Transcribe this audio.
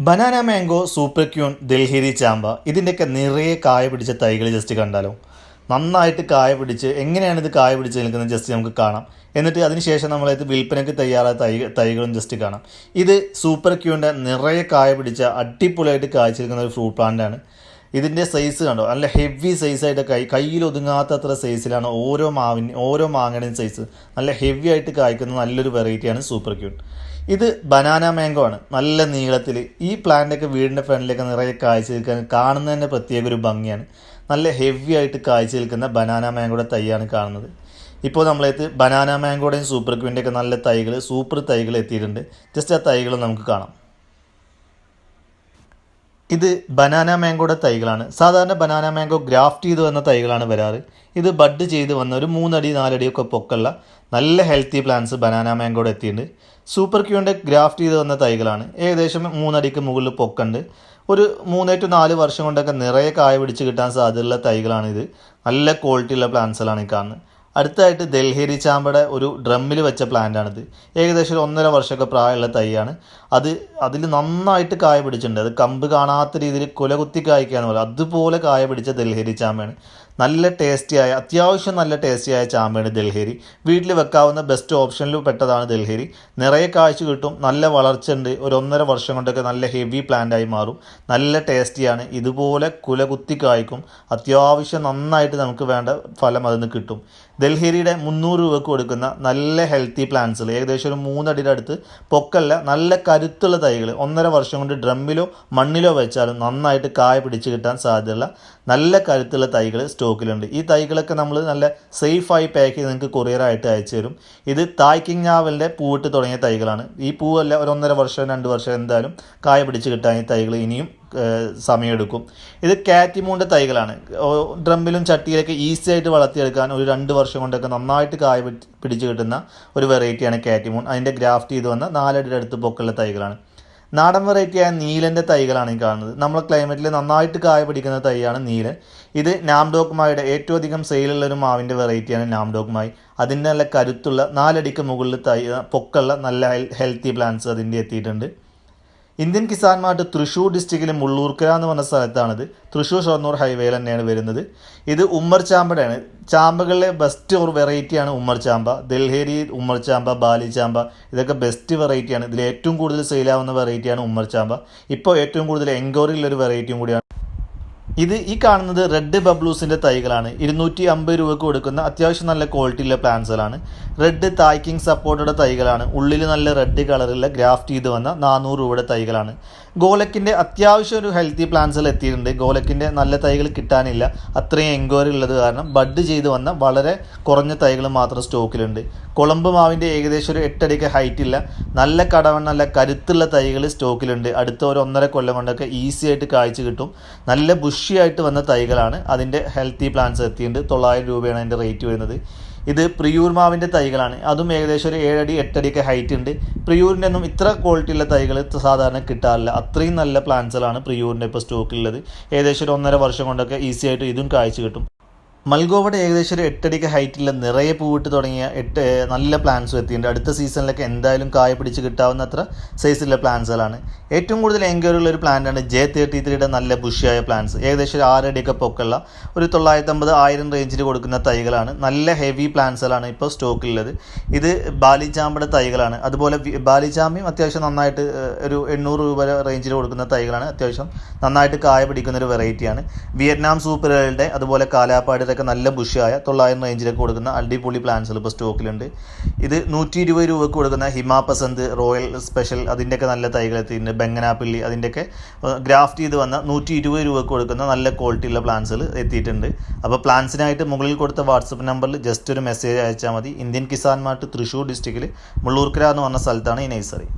Banana mango, super queen, ദിൽഹിരി ചാമ്പ ഇതിൻ്റെയൊക്കെ നിറയെ കായ പിടിച്ച തൈകൾ ജസ്റ്റ് കണ്ടാലോ. നന്നായിട്ട് കായ പിടിച്ച് എങ്ങനെയാണ് ഇത് കായ പിടിച്ച് നിൽക്കുന്നത് ജസ്റ്റ് നമുക്ക് കാണാം. എന്നിട്ട് അതിനുശേഷം നമ്മളത് വിൽപ്പനയ്ക്ക് തയ്യാറായ തൈകളും ജസ്റ്റ് കാണാം. ഇത് സൂപ്പർ ക്യൂൻ്റെ നിറയെ കായ പിടിച്ച അടിപൊളിയായിട്ട് കായ്ച്ചു നിൽക്കുന്ന ഒരു ഫ്രൂട്ട് പ്ലാന്റാണ്. ഇതിൻ്റെ സൈസ് കണ്ടോ, നല്ല ഹെവി സൈസായിട്ട് കയ്യിൽ ഒതുങ്ങാത്തത്ര സൈസിലാണ് ഓരോ മാങ്ങയുടെയും സൈസ്. നല്ല ഹെവി ആയിട്ട് കായ്ക്കുന്ന നല്ലൊരു വെറൈറ്റിയാണ് സൂപ്പർ ക്യൂൺ. ഇത് ബനാന മാംഗോ ആണ്. നല്ല നീളത്തിൽ ഈ പ്ലാന്റൊക്കെ വീടിൻ്റെ ഫ്രണ്ടിലേക്ക് നിറയെ കായ്ച്ചു നിൽക്കാൻ കാണുന്നതിൻ്റെ പ്രത്യേക ഒരു ഭംഗിയാണ്. നല്ല ഹെവി ആയിട്ട് കായ്ച്ചു നിൽക്കുന്ന ബനാന മാംഗോയുടെ തൈയാണ് കാണുന്നത്. ഇപ്പോൾ നമ്മളത് ബനാന മാംഗോയുടെയും സൂപ്പർ ക്യൂൻ്റെയൊക്കെ നല്ല സൂപ്പർ തൈകൾ എത്തിയിട്ടുണ്ട്. ജസ്റ്റ് ആ തൈകൾ നമുക്ക് കാണാം. ഇത് ബനാന മാംഗോയുടെ തൈകളാണ്. സാധാരണ ബനാന മാംഗോ ഗ്രാഫ്റ്റ് ചെയ്ത് വന്ന തൈകളാണ് വരാറ്. ഇത് ബഡ് ചെയ്ത് വന്ന ഒരു 3 അടി 4 അടിയൊക്കെ പൊക്കമുള്ള നല്ല ഹെൽത്തി പ്ലാന്റ്സ് ബനാന മാംഗോയുടെ എത്തിയിട്ടുണ്ട്. സൂപ്പർ ക്യൂൻ്റെ ഗ്രാഫ്റ്റ് ചെയ്ത് വന്ന തൈകളാണ്. ഏകദേശം 3 അടിക്ക് മുകളിൽ പൊക്കുണ്ട്. ഒരു 3 to 4 വർഷം കൊണ്ടൊക്കെ നിറയെ കായ പിടിച്ച് കിട്ടാൻ സാധ്യതയുള്ള തൈകളാണിത്. നല്ല ക്വാളിറ്റിയുള്ള പ്ലാന്റ്സുകളാണ് ഈ കാണുന്നത്. അടുത്തായിട്ട് ദിൽഹിരി ചാമ്പയുടെ ഒരു ഡ്രമ്മിൽ വെച്ച പ്ലാന്റാണിത്. ഏകദേശം ഒരു 1.5 വർഷമൊക്കെ പ്രായമുള്ള തൈയാണ്. അതിൽ നന്നായിട്ട് കായ പിടിച്ചിട്ടുണ്ട്. അത് കമ്പ് കാണാത്ത രീതിയിൽ കുലകുത്തി കായ്ക്കാന്ന് പോലെ അതുപോലെ കായ പിടിച്ച ദിൽഹിരി ചാമ്പയാണ്. അത്യാവശ്യം നല്ല ടേസ്റ്റിയായ ചാമ്പയാണ് ദിൽഹിരി. വീട്ടിൽ വെക്കാവുന്ന ബെസ്റ്റ് ഓപ്ഷനിൽ പെട്ടതാണ് ദിൽഹിരി. നിറയെ കായ്ച്ചു കിട്ടും, നല്ല വളർച്ച ഉണ്ട്. ഒരു 1.5 വർഷം കൊണ്ടൊക്കെ നല്ല ഹെവി പ്ലാന്റായി മാറും. നല്ല ടേസ്റ്റിയാണ്. ഇതുപോലെ കുലകുത്തി കായ്ക്കും. അത്യാവശ്യം നന്നായിട്ട് നമുക്ക് വേണ്ട ഫലം അതിൽ നിന്ന് കിട്ടും. ദിൽഹിരിയുടെ 300 രൂപക്ക് കൊടുക്കുന്ന നല്ല ഹെൽത്തി പ്ലാന്റ്സുകൾ ഏകദേശം ഒരു 3 അടിയുടെ അടുത്ത് പൊക്കല്ല, നല്ല കരുത്തുള്ള തൈകൾ 1.5 വർഷം കൊണ്ട് ഡ്രമ്മിലോ മണ്ണിലോ വെച്ചാലും നന്നായിട്ട് കായ പിടിച്ച് കിട്ടാൻ സാധ്യതയുള്ള നല്ല കരുത്തുള്ള തൈകൾ സ്റ്റോക്കിലുണ്ട്. ഈ തൈകളൊക്കെ നമ്മൾ നല്ല സേഫായി പാക്ക് ചെയ്ത് നിങ്ങൾക്ക് കൊറിയറായിട്ട് അയച്ചു തരും. ഇത് തായ് കിങ് ഞാവലിൻ്റെ പൂവിട്ട് തുടങ്ങിയ തൈകളാണ്. ഈ പൂവല്ല ഒരു 1.5 വർഷം 2 വർഷം എന്തായാലും കായ പിടിച്ച് കിട്ടാൻ ഈ തൈകൾ ഇനിയും സമയമെടുക്കും. ഇത് കാറ്റിമൂണിൻ്റെ തൈകളാണ്. ഡ്രമ്മിലും ചട്ടിയിലൊക്കെ ഈസി ആയിട്ട് വളർത്തിയെടുക്കാൻ ഒരു 2 വർഷം കൊണ്ടൊക്കെ നന്നായിട്ട് കായ പിടിച്ച് കിട്ടുന്ന ഒരു വെറൈറ്റിയാണ് കാറ്റിമൂൺ. അതിൻ്റെ ഗ്രാഫ്റ്റ് ചെയ്ത് വന്ന 4 അടിയുടെ അടുത്ത് പൊക്കുള്ള തൈകളാണ്. നാടൻ വെറൈറ്റിയായ നീലൻ്റെ തൈകളാണ് ഈ കാണുന്നത്. നമ്മളെ ക്ലൈമറ്റിൽ നന്നായിട്ട് കായ പിടിക്കുന്ന തൈയാണ് നീലൻ. ഇത് നാംഡോക്മായുടെ ഏറ്റവും അധികം സെയിലുള്ളൊരു മാവിൻ്റെ വെറൈറ്റിയാണ് നാംഡോക്മായി. അതിൻ്റെ നല്ല കരുത്തുള്ള 4 അടിക്ക് മുകളിൽ പൊക്കുള്ള നല്ല ഹെൽത്തി പ്ലാന്റ്സ് അതിൻ്റെ എത്തിയിട്ടുണ്ട്. ഇന്ത്യൻ കിസാൻ മാർട്ട് തൃശ്ശൂർ ഡിസ്ട്രിക്റ്റിലെ മുള്ളൂർക്കര എന്ന് പറഞ്ഞ സ്ഥലത്താണിത്. തൃശ്ശൂർ ഷൊർണൂർ ഹൈവേയിൽ തന്നെയാണ് വരുന്നത്. ഇത് ഉമ്മർ ചാമ്പയുടെയാണ്. ചാമ്പകളിലെ ബെസ്റ്റ് ഒരു വെറൈറ്റിയാണ് ഉമ്മർ ചാമ്പ. ദിൽഹിരി ഉമ്മർ ചാമ്പ, ബാലി ചാമ്പ ഇതൊക്കെ ബെസ്റ്റ് വെറൈറ്റിയാണ്. ഇതിൽ ഏറ്റവും കൂടുതൽ സെയിലാവുന്ന വെറൈറ്റിയാണ് ഉമ്മർ ചാമ്പ. ഇപ്പോൾ ഏറ്റവും കൂടുതൽ എൻക്വയറിയിലൊരു വെറൈറ്റിയും കൂടിയാണ്. ഈ കാണുന്നത് റെഡ് ബബ്ലൂസിൻ്റെ തൈകളാണ്. 250 രൂപക്ക് കൊടുക്കുന്ന അത്യാവശ്യം നല്ല ക്വാളിറ്റിയുള്ള പ്ലാന്റ്സുകളാണ്. റെഡ് തായ് കിങ് സപ്പോർട്ടയുടെ തൈകളാണ്. ഉള്ളിൽ നല്ല റെഡ് കളറുള്ള ഗ്രാഫ്റ്റ് ചെയ്ത് വന്ന 400 രൂപയുടെ തൈകളാണ്. ഗോലക്കിൻ്റെ അത്യാവശ്യം ഒരു ഹെൽത്തി പ്ലാന്റ്സുകൾ എത്തിയിട്ടുണ്ട്. ഗോലക്കിൻ്റെ നല്ല തൈകൾ കിട്ടാനില്ല, അത്രയും എൻക്വയറി ഉള്ളത് കാരണം ബഡ് ചെയ്ത് വന്ന വളരെ കുറഞ്ഞ തൈകൾ മാത്രം സ്റ്റോക്കിലുണ്ട്. കുളമ്പ് മാവിൻ്റെ ഏകദേശം ഒരു 8 അടിക്ക് ഹൈറ്റില്ല, നല്ല നല്ല കരുത്തുള്ള തൈകൾ സ്റ്റോക്കിലുണ്ട്. അടുത്ത ഒരു 1.5 കൊല്ലം കൊണ്ടൊക്കെ ഈസി ആയിട്ട് കായ്ച്ചു കിട്ടും. നല്ല ബുഷിയായിട്ട് വന്ന തൈകളാണ്. അതിൻ്റെ ഹെൽത്തി പ്ലാന്റ്സ് എത്തിയിട്ടുണ്ട്. 900 രൂപയാണ് അതിൻ്റെ റേറ്റ് വരുന്നത്. ഇത് പ്രിയൂർ മാവിൻ്റെ തൈകളാണ്. അതും ഏകദേശം ഒരു 7 അടി 8 അടിയൊക്കെ ഹൈറ്റ് ഉണ്ട്. പ്രിയൂരിൻ്റെ ഒന്നും ഇത്ര ക്വാളിറ്റിയുള്ള തൈകൾ സാധാരണ കിട്ടാറില്ല. അത്രയും നല്ല പ്ലാന്റ്സുകളാണ് പ്രിയൂരിൻ്റെ ഇപ്പോൾ സ്റ്റോക്കിലുള്ളത്. ഏകദേശം ഒരു 1.5 വർഷം കൊണ്ടൊക്കെ ഈസി ആയിട്ട് ഇതും കായ്ച്ചു കിട്ടും. മൽഗോവയുടെ ഏകദേശം ഒരു 8 അടിക്ക് ഹൈറ്റിലുള്ള നിറയെ പൂവിട്ട് തുടങ്ങിയ നല്ല പ്ലാന്റ്സും എത്തിയിട്ടുണ്ട്. അടുത്ത സീസണിലൊക്കെ എന്തായാലും കായ പിടിച്ച് കിട്ടാവുന്ന അത്ര സൈസിലുള്ള പ്ലാന്റ്സുകളാണ്. ഏറ്റവും കൂടുതൽ എൻക്വയറി ഒരു പ്ലാന്റാണ് J33യുടെ നല്ല ബുഷിയായ പ്ലാന്റ്സ്. ഏകദേശം 6 അടിയൊക്കെ പൊക്കമുള്ള ഒരു 950-1000 റേഞ്ചിൽ കൊടുക്കുന്ന തൈകളാണ്. നല്ല ഹെവി പ്ലാന്റ്സുകളാണ് ഇപ്പോൾ സ്റ്റോക്കിലുള്ളത്. ഇത് ബാലി ചാമ്പയുടെ തൈകളാണ്. അതുപോലെ ബാലി ചാമ്പയും അത്യാവശ്യം നന്നായിട്ട് ഒരു 800 രൂപ റേഞ്ചിൽ കൊടുക്കുന്ന തൈകളാണ്. അത്യാവശ്യം നന്നായിട്ട് കായ പിടിക്കുന്നൊരു വെറൈറ്റിയാണ്. വിയറ്റ്നാം സൂപ്പറുകളുടെ അതുപോലെ കാലാപ്പാടിയുടെ നല്ല ബുഷിയായ 900 റേഞ്ചിലൊക്കെ കൊടുക്കുന്ന അടിപൊളി പ്ലാന്റ്സുകൾ ഇപ്പോൾ സ്റ്റോക്കിലുണ്ട്. ഇത് 120 രൂപക്ക് കൊടുക്കുന്ന ഹിമാപസന്ത്, റോയൽ സ്പെഷ്യൽ അതിൻ്റെയൊക്കെ നല്ല തൈകൾ എത്തിയിട്ടുണ്ട്. ബെങ്ങനാപ്പിള്ളി അതിൻ്റെയൊക്കെ ഗ്രാഫ്റ്റ് ചെയ്ത് വന്ന 120 രൂപക്ക് കൊടുക്കുന്ന നല്ല ക്വാളിറ്റിയുള്ള പ്ലാന്റ്സുകൾ എത്തിയിട്ടുണ്ട്. അപ്പോൾ പ്ലാന്റ്സിനായിട്ട് മുകളിൽ കൊടുത്ത വാട്സപ്പ് നമ്പറിൽ ജസ്റ്റ് ഒരു മെസ്സേജ് അയച്ചാൽ മതി. ഇന്ത്യൻ കിസാൻ മാർട്ട് തൃശ്ശൂർ ഡിസ്ട്രിക്റ്റിൽ മുള്ളൂർക്കര എന്ന് പറഞ്ഞ സ്ഥലത്താണ് ഈ നഴ്സറി.